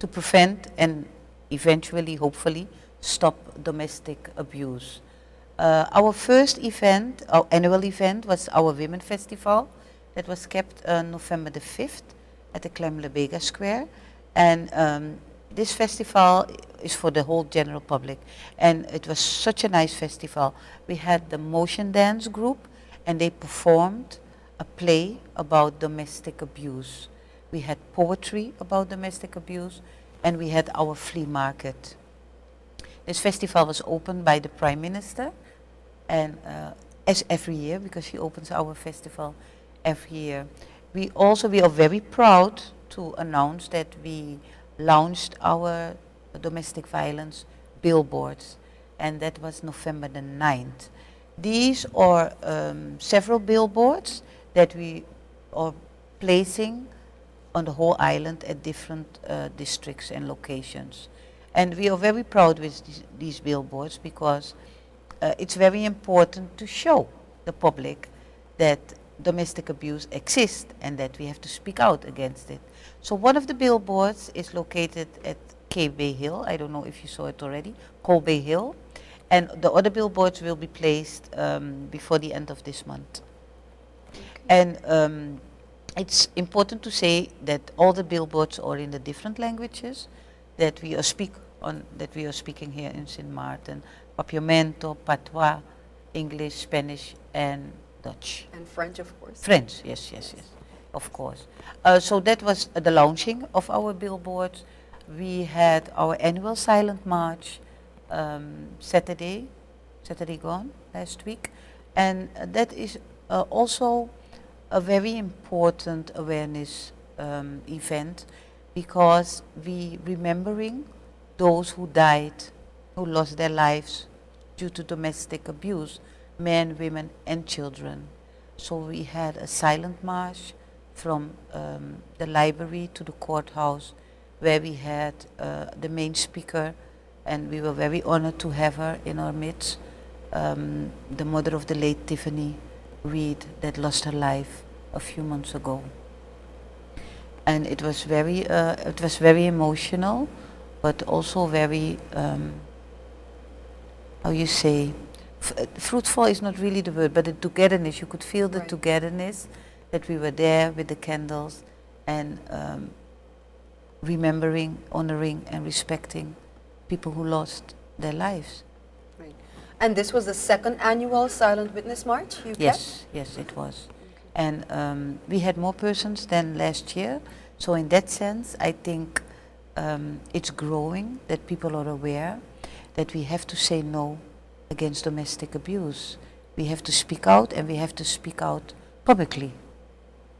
to prevent and eventually, hopefully, stop domestic abuse. Our first event, our annual event, was our Women Festival that was kept November the 5th at the Clem-Lebega Square. And this festival is for the whole general public. And it was such a nice festival. We had the motion dance group, and they performed a play about domestic abuse. We had poetry about domestic abuse, and we had our flea market. This festival was opened by the Prime Minister, and as every year, because she opens our festival every year. We are very proud to announce that we launched our domestic violence billboards, and that was November the 9th. These are several billboards that we are placing on the whole island at different districts and locations. And we are very proud with these billboards because it's very important to show the public that domestic abuse exists and that we have to speak out against it. So one of the billboards is located at Cape Bay Hill. I don't know if you saw it already, Cole Bay Hill. And the other billboards will be placed before the end of this month. Okay. And it's important to say that all the billboards are in the different languages that we are speaking here in Sint Maarten: Papiamento, Patois, English, Spanish, and Dutch. And French, of course. French, yes, of course. So that was the launching of our billboards. We had our annual silent march Saturday gone, last week. And that is also a very important awareness event, because we remembering those who died, who lost their lives due to domestic abuse, men, women, and children. So we had a silent march from the library to the courthouse, where we had the main speaker, and we were very honored to have her in our midst, the mother of the late Tiffany Reed, that lost her life a few months ago. And it was very emotional, but also very, how you say, fruitful is not really the word, but the togetherness. You could feel the togetherness, that we were there with the candles and remembering, honoring, and respecting people who lost their lives. Right. And this was the second annual Silent Witness March you Yes, yes, it was. Okay. And we had more persons than last year. So in that sense, I think it's growing, that people are aware that we have to say no against domestic abuse. We have to speak out, and we have to speak out publicly.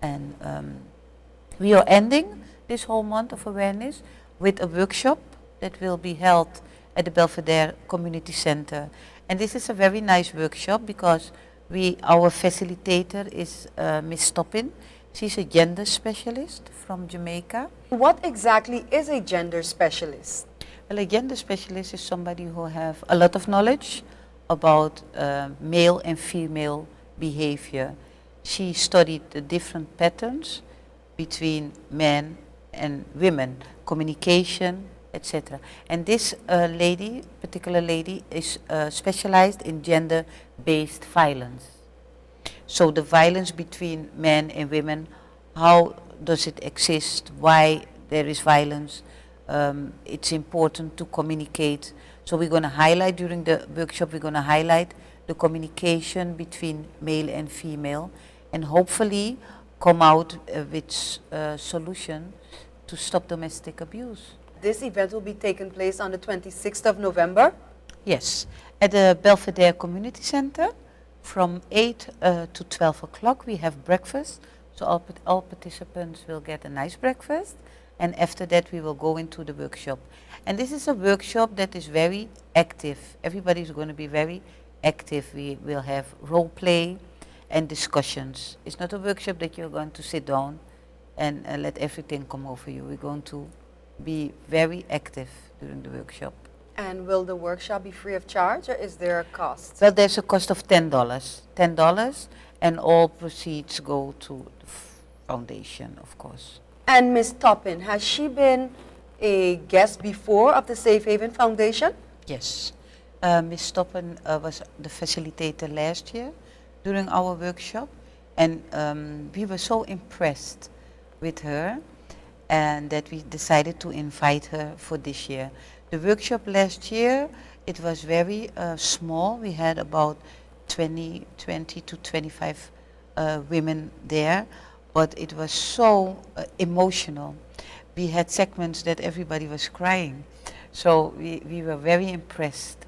And we are ending this whole month of awareness with a workshop that will be held at the Belvedere Community Center. And this is a very nice workshop because our facilitator is Miss Toppin. She's a gender specialist from Jamaica. What exactly is a gender specialist? Well, a gender specialist is somebody who has a lot of knowledge about male and female behavior. She studied the different patterns between men and women, communication, etc. And this particular lady, is specialized in gender-based violence. So the violence between men and women, how does it exist, why there is violence, it's important to communicate. So we're going to highlight during the workshop, we're going to highlight the communication between male and female, and hopefully come out with a solution to stop domestic abuse. This event will be taking place on the 26th of November? Yes, at the Belvedere Community Center from 8 to 12 o'clock. We have breakfast, so all participants will get a nice breakfast, and after that we will go into the workshop. And this is a workshop that is very active. Everybody is going to be very active. We will have role play and discussions. It's not a workshop that you're going to sit down and let everything come over you. We're going to be very active during the workshop. And will the workshop be free of charge, or is there a cost? Well, there's a cost of $10, and all proceeds go to the foundation, of course. And Ms. Toppin, has she been a guest before of the Safe Haven Foundation? Yes. Ms. Stoppen was the facilitator last year during our workshop, and we were so impressed with her and that we decided to invite her for this year. The workshop last year, it was very small. We had about 20 to 25 women there, but it was so emotional. We had segments that everybody was crying. So we were very impressed.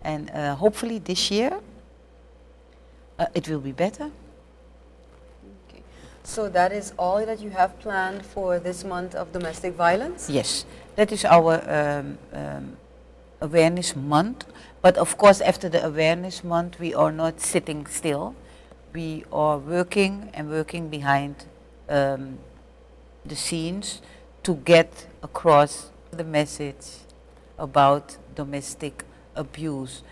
And hopefully this year it will be better. Okay. So that is all that you have planned for this month of domestic violence? Yes, that is our awareness month. But of course, after the awareness month, we are not sitting still. We are working and working behind the scenes to get across the message about domestic abuse.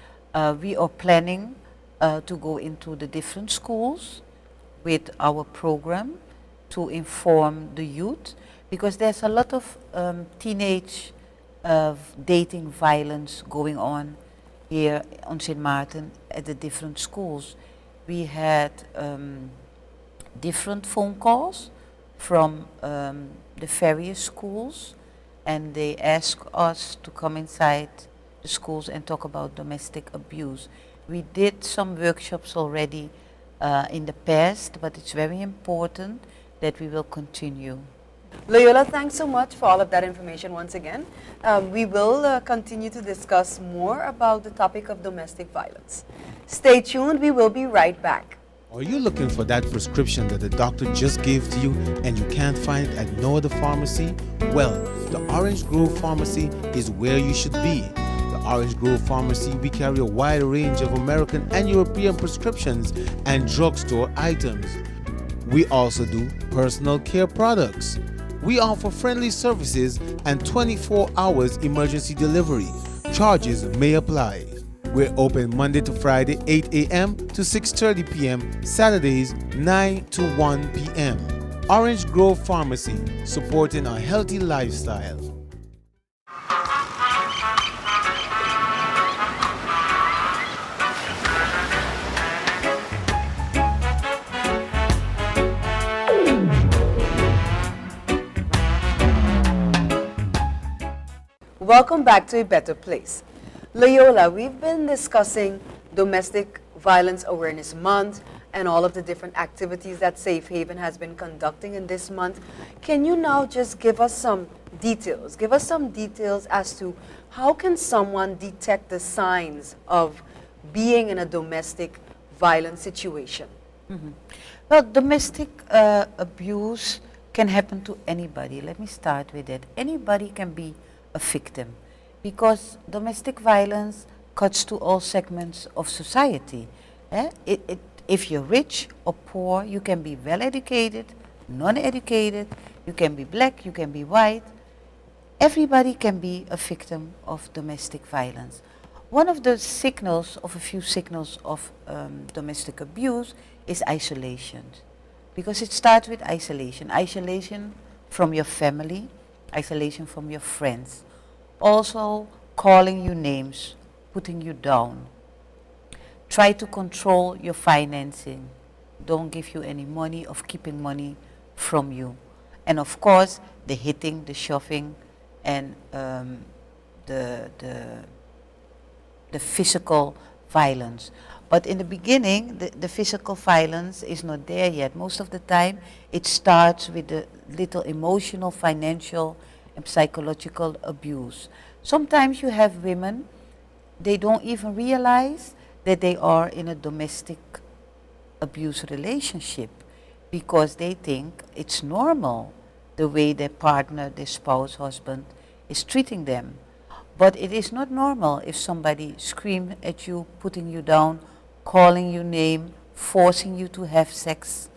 We are planning to go into the different schools with our program to inform the youth, because there's a lot of teenage dating violence going on here on St. Martin at the different schools. We had different phone calls from the various schools, and they asked us to come inside the schools and talk about domestic abuse. We did some workshops already in the past, but it's very important that we will continue. Loyola, thanks so much for all of that information once again. We will continue to discuss more about the topic of domestic violence. Stay tuned, we will be right back. Are you looking for that prescription that the doctor just gave to you and you can't find it at no other pharmacy? Well, the Orange Grove Pharmacy is where you should be. The Orange Grove Pharmacy, we carry a wide range of American and European prescriptions and drugstore items. We also do personal care products. We offer friendly services and 24 hours emergency delivery. Charges may apply. We're open Monday to Friday, 8 a.m. to 6:30 p.m., Saturdays, 9 to 1 p.m. Orange Grove Pharmacy, supporting a healthy lifestyle. Welcome back to A Better Place. Loyola, we've been discussing Domestic Violence Awareness Month and all of the different activities that Safe Haven has been conducting in this month. Can you now just give us some details? Give us some details as to how can someone detect the signs of being in a domestic violence situation? Mm-hmm. Well, domestic abuse can happen to anybody. Let me start with that. Anybody can be a victim, because domestic violence cuts to all segments of society. If you're rich or poor, you can be well educated, non-educated, you can be black, you can be white. Everybody can be a victim of domestic violence. One of the signals, of a few signals of domestic abuse, is isolation. Because it starts with isolation. Isolation from your family, isolation from your friends. Also calling you names, putting you down. Try to control your financing. Don't give you any money, of keeping money from you. And of course, the hitting, the shoving, and the physical violence. But in the beginning, the physical violence is not there yet. Most of the time, it starts with the little emotional, financial, and psychological abuse. Sometimes you have women, they don't even realize that they are in a domestic abuse relationship, because they think it's normal the way their partner, their spouse, husband is treating them. But it is not normal if somebody screams at you, putting you down, calling you name, forcing you to have sex,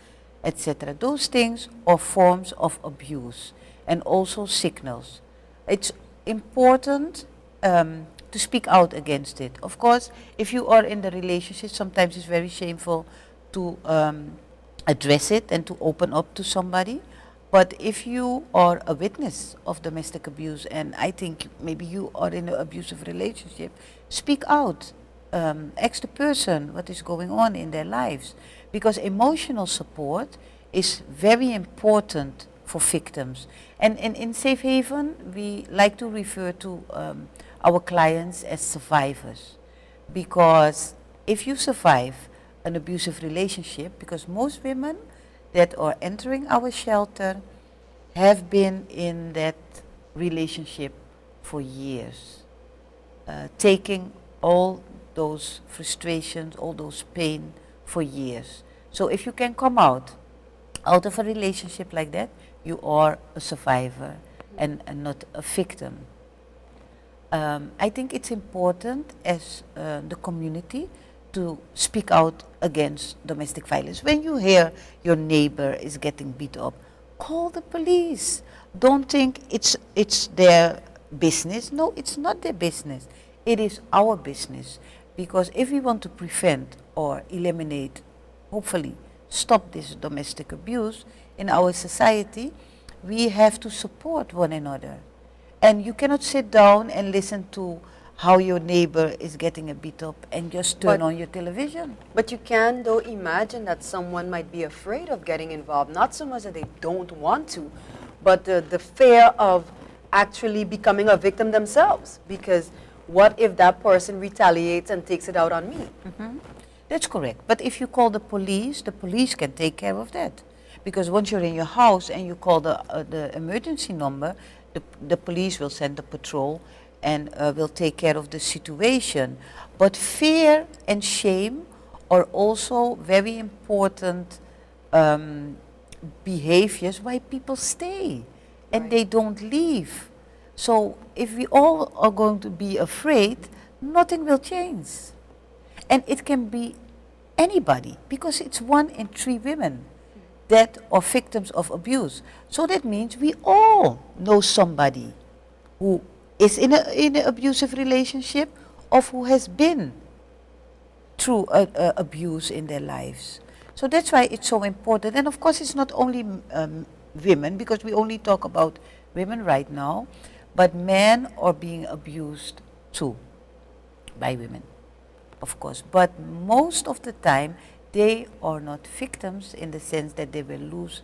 etc. Those things are forms of abuse and also signals. It's important to speak out against it. Of course, if you are in the relationship, sometimes it's very shameful to address it and to open up to somebody. But if you are a witness of domestic abuse, and I think maybe you are in an abusive relationship, speak out. Ask the person what is going on in their lives. Because emotional support is very important for victims. And in Safe Haven, we like to refer to our clients as survivors. Because if you survive an abusive relationship, because most women that are entering our shelter have been in that relationship for years, taking all those frustrations, all those pain for years. So if you can come out of a relationship like that, you are a survivor and not a victim. I think it's important as the community to speak out against domestic violence. When you hear your neighbor is getting beat up, call the police. Don't think it's their business. No, it's not their business. It is our business. Because if we want to prevent or eliminate, hopefully stop this domestic abuse in our society, we have to support one another. And you cannot sit down and listen to how your neighbor is getting a beat up and just turn on your television. But you can, though, imagine that someone might be afraid of getting involved, not so much that they don't want to, but the fear of actually becoming a victim themselves. Because what if that person retaliates and takes it out on me? Mm-hmm. That's correct. But if you call the police can take care of that. Because once you're in your house and you call the emergency number, the police will send a patrol and will take care of the situation. But fear and shame are also very important behaviors why people stay and they don't leave. So if we all are going to be afraid, nothing will change. And it can be anybody, because it's 1 in 3 women that are victims of abuse. So that means we all know somebody who is in an abusive relationship or who has been through abuse in their lives. So that's why it's so important. And of course it's not only women, because we only talk about women right now, but men are being abused too by women, of course. But most of the time they are not victims in the sense that they will lose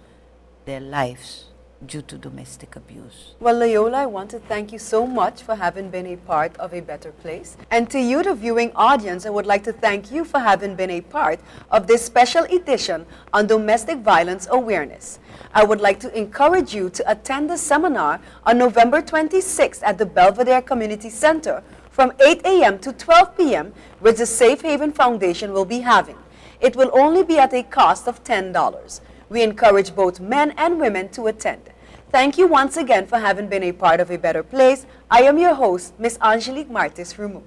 their lives due to domestic abuse. Well, Loyola, I want to thank you so much for having been a part of A Better Place. And to you, the viewing audience, I would like to thank you for having been a part of this special edition on domestic violence awareness. I would like to encourage you to attend the seminar on November 26th at the Belvedere Community Center from 8 a.m. to 12 p.m., which the Safe Haven Foundation will be having. It will only be at a cost of $10. We encourage both men and women to attend. Thank you once again for having been a part of A Better Place. I am your host, Miss Angelique Martis Rumu.